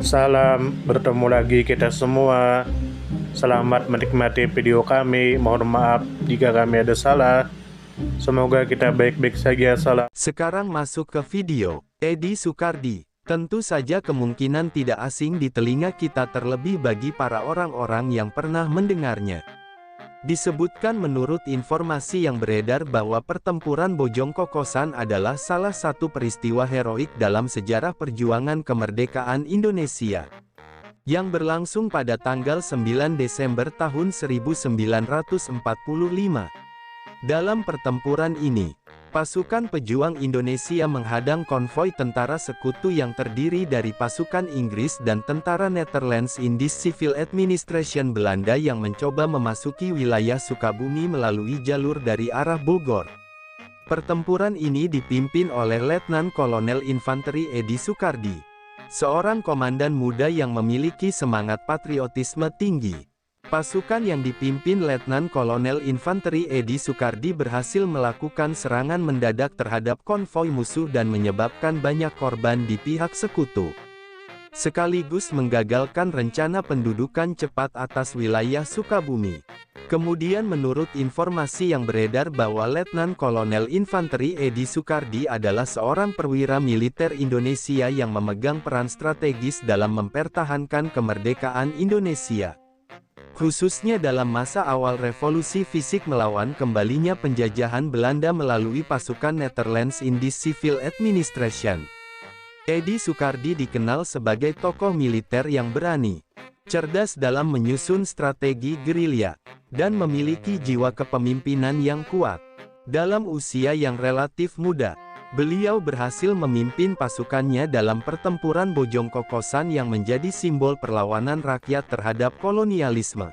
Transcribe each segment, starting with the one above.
Salam, bertemu lagi kita semua. Selamat menikmati video kami. Mohon maaf jika kami ada salah. Semoga kita baik-baik saja. Salam. Sekarang masuk ke video. Edi Sukardi. Tentu saja kemungkinan tidak asing di telinga kita, terlebih bagi para orang-orang yang pernah mendengarnya. Disebutkan menurut informasi yang beredar bahwa pertempuran Bojong Kokosan adalah salah satu peristiwa heroik dalam sejarah perjuangan kemerdekaan Indonesia, yang berlangsung pada tanggal 9 Desember tahun 1945. Dalam pertempuran ini, pasukan pejuang Indonesia menghadang konvoi tentara sekutu yang terdiri dari pasukan Inggris dan tentara Netherlands Indies Civil Administration Belanda yang mencoba memasuki wilayah Sukabumi melalui jalur dari arah Bogor. Pertempuran ini dipimpin oleh Letnan Kolonel Infanteri Edi Sukardi, seorang komandan muda yang memiliki semangat patriotisme tinggi. Pasukan yang dipimpin Letnan Kolonel Infanteri Edi Sukardi berhasil melakukan serangan mendadak terhadap konvoi musuh dan menyebabkan banyak korban di pihak sekutu, sekaligus menggagalkan rencana pendudukan cepat atas wilayah Sukabumi. Kemudian menurut informasi yang beredar bahwa Letnan Kolonel Infanteri Edi Sukardi adalah seorang perwira militer Indonesia yang memegang peran strategis dalam mempertahankan kemerdekaan Indonesia, khususnya dalam masa awal revolusi fisik melawan kembalinya penjajahan Belanda melalui pasukan Netherlands Indies Civil Administration. Edi Sukardi dikenal sebagai tokoh militer yang berani, cerdas dalam menyusun strategi gerilya, dan memiliki jiwa kepemimpinan yang kuat. Dalam usia yang relatif muda, beliau berhasil memimpin pasukannya dalam pertempuran Bojong Kokosan yang menjadi simbol perlawanan rakyat terhadap kolonialisme.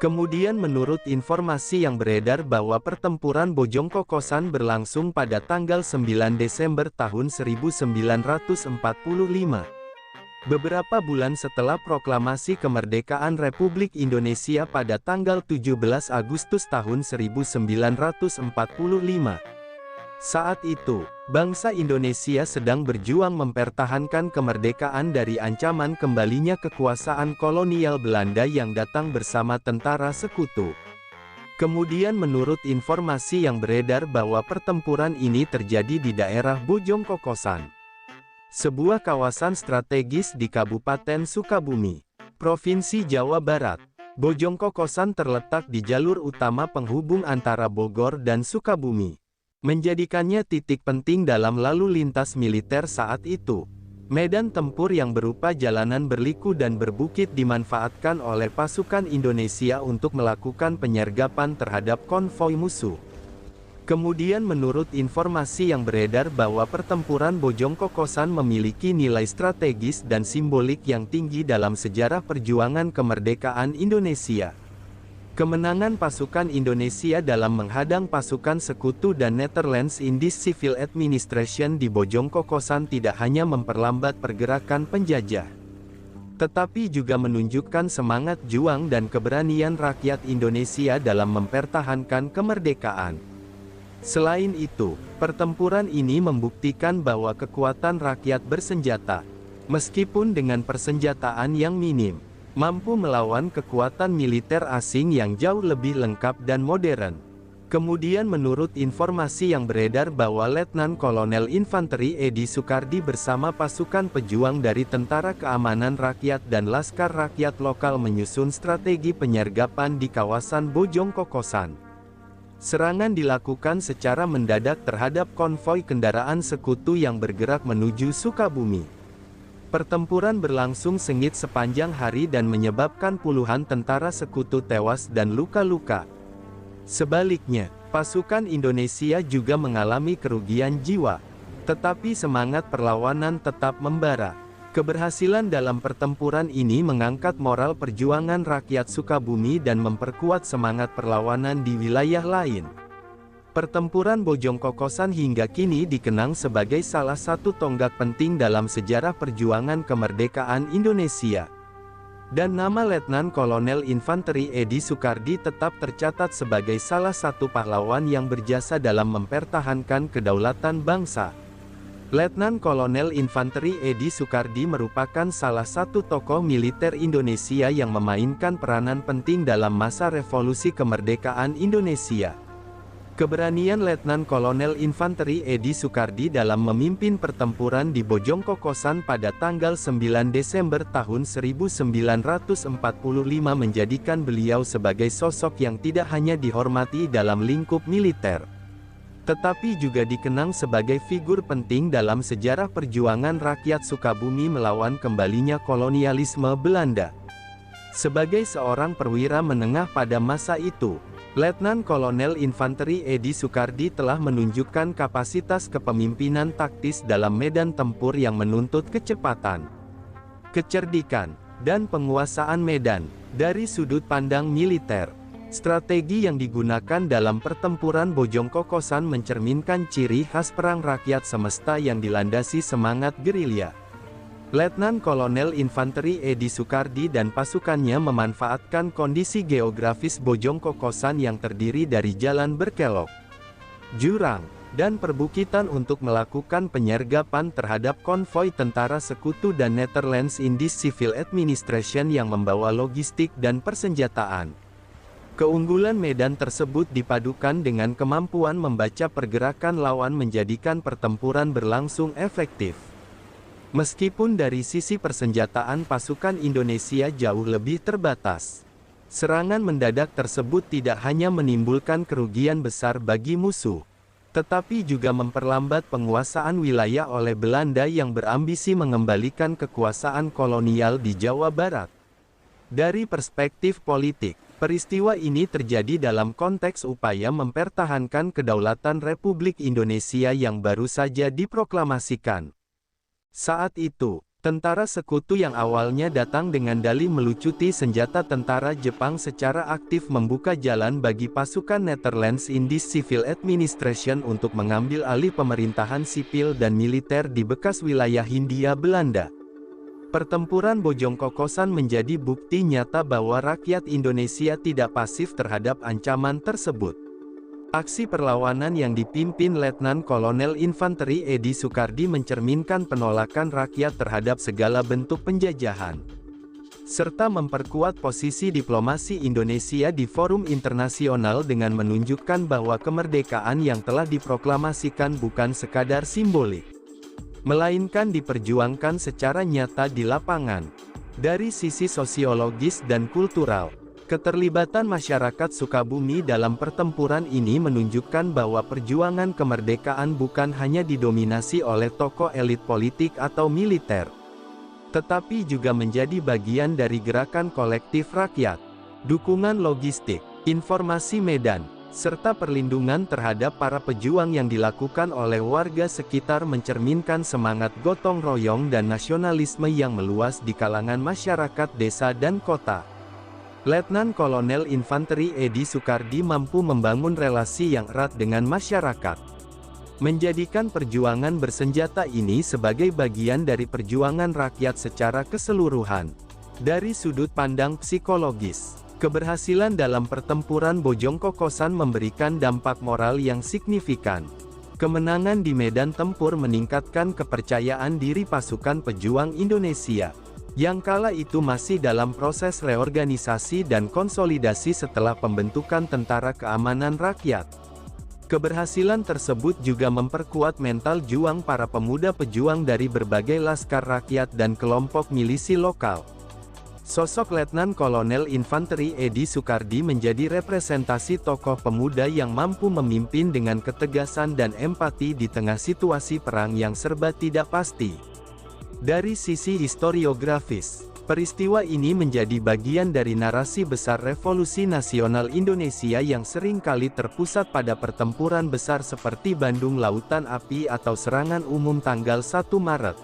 Kemudian menurut informasi yang beredar bahwa pertempuran Bojong Kokosan berlangsung pada tanggal 9 Desember tahun 1945. Beberapa bulan setelah proklamasi kemerdekaan Republik Indonesia pada tanggal 17 Agustus tahun 1945. Saat itu, bangsa Indonesia sedang berjuang mempertahankan kemerdekaan dari ancaman kembalinya kekuasaan kolonial Belanda yang datang bersama tentara sekutu. Kemudian menurut informasi yang beredar bahwa pertempuran ini terjadi di daerah Bojong Kokosan, sebuah kawasan strategis di Kabupaten Sukabumi, Provinsi Jawa Barat. Bojong Kokosan terletak di jalur utama penghubung antara Bogor dan Sukabumi, menjadikannya titik penting dalam lalu lintas militer saat itu. Medan tempur yang berupa jalanan berliku dan berbukit dimanfaatkan oleh pasukan Indonesia untuk melakukan penyergapan terhadap konvoi musuh. Kemudian menurut informasi yang beredar bahwa pertempuran Bojong Kokosan memiliki nilai strategis dan simbolik yang tinggi dalam sejarah perjuangan kemerdekaan Indonesia. Kemenangan pasukan Indonesia dalam menghadang pasukan sekutu dan Netherlands Indies Civil Administration di Bojong Kokosan tidak hanya memperlambat pergerakan penjajah, tetapi juga menunjukkan semangat juang dan keberanian rakyat Indonesia dalam mempertahankan kemerdekaan. Selain itu, pertempuran ini membuktikan bahwa kekuatan rakyat bersenjata, meskipun dengan persenjataan yang minim, mampu melawan kekuatan militer asing yang jauh lebih lengkap dan modern. Kemudian menurut informasi yang beredar bahwa Letnan Kolonel Infanteri Edi Sukardi bersama pasukan pejuang dari Tentara Keamanan Rakyat dan Laskar Rakyat Lokal menyusun strategi penyergapan di kawasan Bojong Kokosan. Serangan dilakukan secara mendadak terhadap konvoi kendaraan sekutu yang bergerak menuju Sukabumi. Pertempuran berlangsung sengit sepanjang hari dan menyebabkan puluhan tentara sekutu tewas dan luka-luka. Sebaliknya, pasukan Indonesia juga mengalami kerugian jiwa. Tetapi semangat perlawanan tetap membara. Keberhasilan dalam pertempuran ini mengangkat moral perjuangan rakyat Sukabumi dan memperkuat semangat perlawanan di wilayah lain. Pertempuran Bojong Kokosan hingga kini dikenang sebagai salah satu tonggak penting dalam sejarah perjuangan kemerdekaan Indonesia. Dan nama Letnan Kolonel Infanteri Edi Sukardi tetap tercatat sebagai salah satu pahlawan yang berjasa dalam mempertahankan kedaulatan bangsa. Letnan Kolonel Infanteri Edi Sukardi merupakan salah satu tokoh militer Indonesia yang memainkan peranan penting dalam masa revolusi kemerdekaan Indonesia. Keberanian Letnan Kolonel Infanteri Edi Sukardi dalam memimpin pertempuran di Bojongkokosan pada tanggal 9 Desember tahun 1945 menjadikan beliau sebagai sosok yang tidak hanya dihormati dalam lingkup militer, tetapi juga dikenang sebagai figur penting dalam sejarah perjuangan rakyat Sukabumi melawan kembalinya kolonialisme Belanda. Sebagai seorang perwira menengah pada masa itu, Letnan Kolonel Infanteri Edi Sukardi telah menunjukkan kapasitas kepemimpinan taktis dalam medan tempur yang menuntut kecepatan, kecerdikan, dan penguasaan medan. Dari sudut pandang militer, strategi yang digunakan dalam pertempuran Bojongkokosan mencerminkan ciri khas perang rakyat semesta yang dilandasi semangat gerilya. Letnan Kolonel Infanteri Edi Sukardi dan pasukannya memanfaatkan kondisi geografis Bojongkokosan yang terdiri dari jalan berkelok, jurang, dan perbukitan untuk melakukan penyergapan terhadap konvoi tentara sekutu dan Netherlands Indies Civil Administration yang membawa logistik dan persenjataan. Keunggulan medan tersebut dipadukan dengan kemampuan membaca pergerakan lawan menjadikan pertempuran berlangsung efektif. Meskipun dari sisi persenjataan pasukan Indonesia jauh lebih terbatas, serangan mendadak tersebut tidak hanya menimbulkan kerugian besar bagi musuh, tetapi juga memperlambat penguasaan wilayah oleh Belanda yang berambisi mengembalikan kekuasaan kolonial di Jawa Barat. Dari perspektif politik, peristiwa ini terjadi dalam konteks upaya mempertahankan kedaulatan Republik Indonesia yang baru saja diproklamasikan. Saat itu, tentara sekutu yang awalnya datang dengan dalih melucuti senjata tentara Jepang secara aktif membuka jalan bagi pasukan Netherlands Indies Civil Administration untuk mengambil alih pemerintahan sipil dan militer di bekas wilayah Hindia Belanda. Pertempuran Bojongkokosan menjadi bukti nyata bahwa rakyat Indonesia tidak pasif terhadap ancaman tersebut. Aksi perlawanan yang dipimpin Letnan Kolonel Infanteri Edi Sukardi mencerminkan penolakan rakyat terhadap segala bentuk penjajahan, serta memperkuat posisi diplomasi Indonesia di forum internasional dengan menunjukkan bahwa kemerdekaan yang telah diproklamasikan bukan sekadar simbolik, melainkan diperjuangkan secara nyata di lapangan. Dari sisi sosiologis dan kultural, keterlibatan masyarakat Sukabumi dalam pertempuran ini menunjukkan bahwa perjuangan kemerdekaan bukan hanya didominasi oleh tokoh elit politik atau militer, tetapi juga menjadi bagian dari gerakan kolektif rakyat. Dukungan logistik, informasi medan, serta perlindungan terhadap para pejuang yang dilakukan oleh warga sekitar mencerminkan semangat gotong royong dan nasionalisme yang meluas di kalangan masyarakat desa dan kota. Letnan Kolonel Infanteri Edi Sukardi mampu membangun relasi yang erat dengan masyarakat, menjadikan perjuangan bersenjata ini sebagai bagian dari perjuangan rakyat secara keseluruhan. Dari sudut pandang psikologis, keberhasilan dalam pertempuran Bojongkokosan memberikan dampak moral yang signifikan. Kemenangan di medan tempur meningkatkan kepercayaan diri pasukan pejuang Indonesia, yang kala itu masih dalam proses reorganisasi dan konsolidasi setelah pembentukan Tentara Keamanan Rakyat. Keberhasilan tersebut juga memperkuat mental juang para pemuda pejuang dari berbagai laskar rakyat dan kelompok milisi lokal. Sosok Letnan Kolonel Infanteri Edi Sukardi menjadi representasi tokoh pemuda yang mampu memimpin dengan ketegasan dan empati di tengah situasi perang yang serba tidak pasti. Dari sisi historiografis, peristiwa ini menjadi bagian dari narasi besar Revolusi Nasional Indonesia yang sering kali terpusat pada pertempuran besar seperti Bandung Lautan Api atau serangan umum tanggal 1 Maret.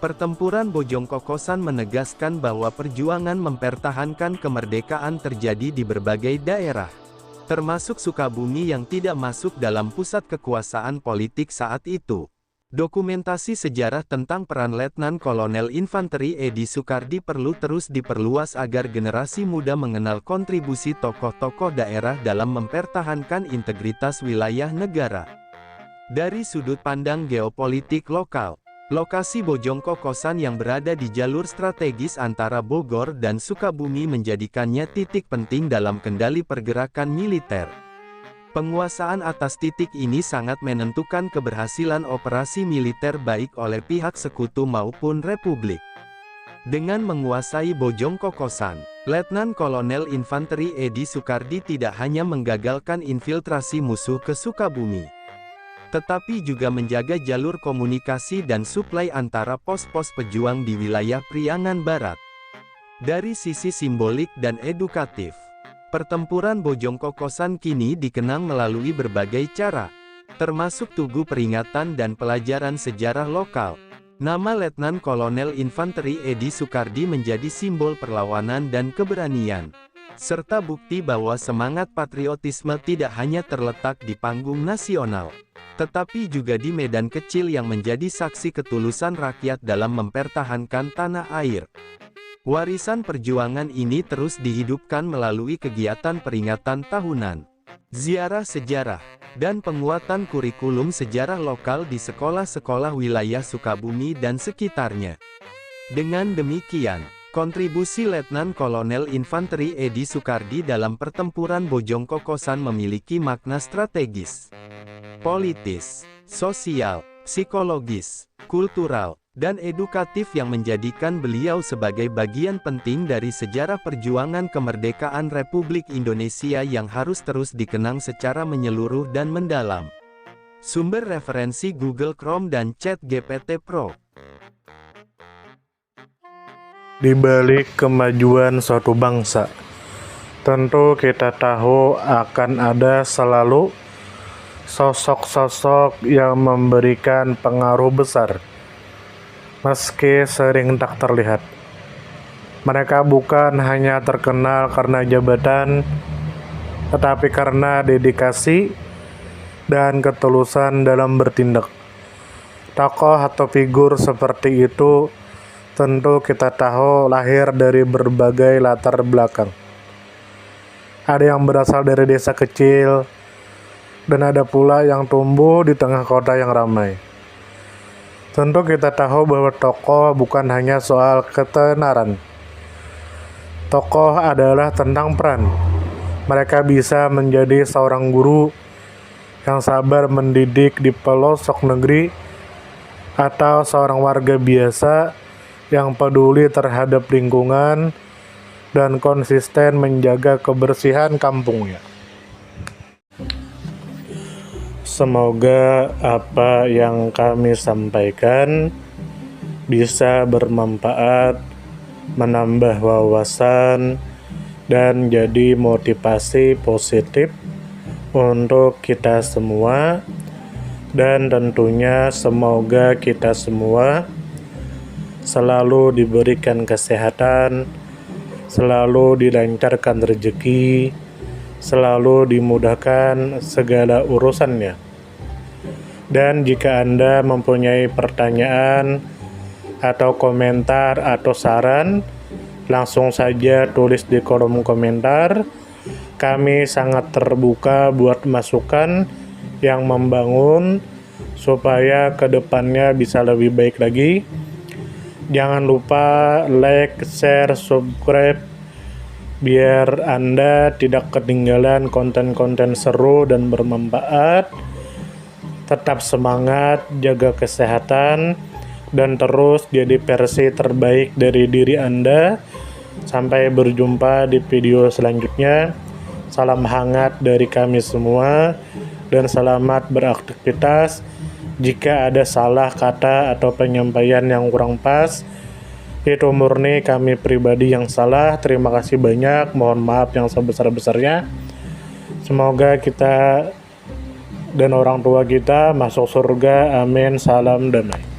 Pertempuran Bojongkokosan menegaskan bahwa perjuangan mempertahankan kemerdekaan terjadi di berbagai daerah, termasuk Sukabumi yang tidak masuk dalam pusat kekuasaan politik saat itu. Dokumentasi sejarah tentang peran Letnan Kolonel Infanteri Edi Sukardi perlu terus diperluas agar generasi muda mengenal kontribusi tokoh-tokoh daerah dalam mempertahankan integritas wilayah negara. Dari sudut pandang geopolitik lokal, lokasi Bojongkokosan yang berada di jalur strategis antara Bogor dan Sukabumi menjadikannya titik penting dalam kendali pergerakan militer. Penguasaan atas titik ini sangat menentukan keberhasilan operasi militer baik oleh pihak sekutu maupun Republik. Dengan menguasai Bojongkokosan, Letnan Kolonel Infanteri Edi Sukardi tidak hanya menggagalkan infiltrasi musuh ke Sukabumi, tetapi juga menjaga jalur komunikasi dan suplai antara pos-pos pejuang di wilayah Priangan Barat. Dari sisi simbolik dan edukatif, pertempuran Bojongkokosan kini dikenang melalui berbagai cara, termasuk tugu peringatan dan pelajaran sejarah lokal. Nama Letnan Kolonel Infanteri Edi Sukardi menjadi simbol perlawanan dan keberanian, serta bukti bahwa semangat patriotisme tidak hanya terletak di panggung nasional, tetapi juga di medan kecil yang menjadi saksi ketulusan rakyat dalam mempertahankan tanah air. Warisan perjuangan ini terus dihidupkan melalui kegiatan peringatan tahunan, ziarah sejarah, dan penguatan kurikulum sejarah lokal di sekolah-sekolah wilayah Sukabumi dan sekitarnya. Dengan demikian, kontribusi Letnan Kolonel Infanteri Edi Sukardi dalam pertempuran Bojongkokosan memiliki makna strategis, politis, sosial, psikologis, kultural, dan edukatif yang menjadikan beliau sebagai bagian penting dari sejarah perjuangan kemerdekaan Republik Indonesia yang harus terus dikenang secara menyeluruh dan mendalam. Sumber referensi Google Chrome dan ChatGPT Pro. Di balik kemajuan suatu bangsa, tentu kita tahu akan ada selalu sosok-sosok yang memberikan pengaruh besar, meski sering tak terlihat. Mereka bukan hanya terkenal karena jabatan, tetapi karena dedikasi dan ketulusan dalam bertindak. Tokoh atau figur seperti itu tentu kita tahu lahir dari berbagai latar belakang. Ada yang berasal dari desa kecil, dan ada pula yang tumbuh di tengah kota yang ramai. Tentu kita tahu bahwa tokoh bukan hanya soal ketenaran. Tokoh adalah tentang peran. Mereka bisa menjadi seorang guru yang sabar mendidik di pelosok negeri, atau seorang warga biasa yang peduli terhadap lingkungan dan konsisten menjaga kebersihan kampungnya. Semoga apa yang kami sampaikan bisa bermanfaat, menambah wawasan, dan jadi motivasi positif untuk kita semua. Dan tentunya semoga kita semua selalu diberikan kesehatan, selalu dilancarkan rezeki, selalu dimudahkan segala urusannya. Dan jika Anda mempunyai pertanyaan atau komentar atau saran, langsung saja tulis di kolom komentar. Kami sangat terbuka buat masukan yang membangun supaya kedepannya bisa lebih baik lagi. Jangan lupa like, share, subscribe biar Anda tidak ketinggalan konten-konten seru dan bermanfaat. Tetap semangat, jaga kesehatan, dan terus jadi versi terbaik dari diri Anda. Sampai berjumpa di video selanjutnya. Salam hangat dari kami semua, dan selamat beraktivitas. Jika ada salah kata atau penyampaian yang kurang pas, itu murni kami pribadi yang salah. Terima kasih banyak, mohon maaf yang sebesar-besarnya. Semoga kita dan orang tua kita masuk surga, amin, salam damai.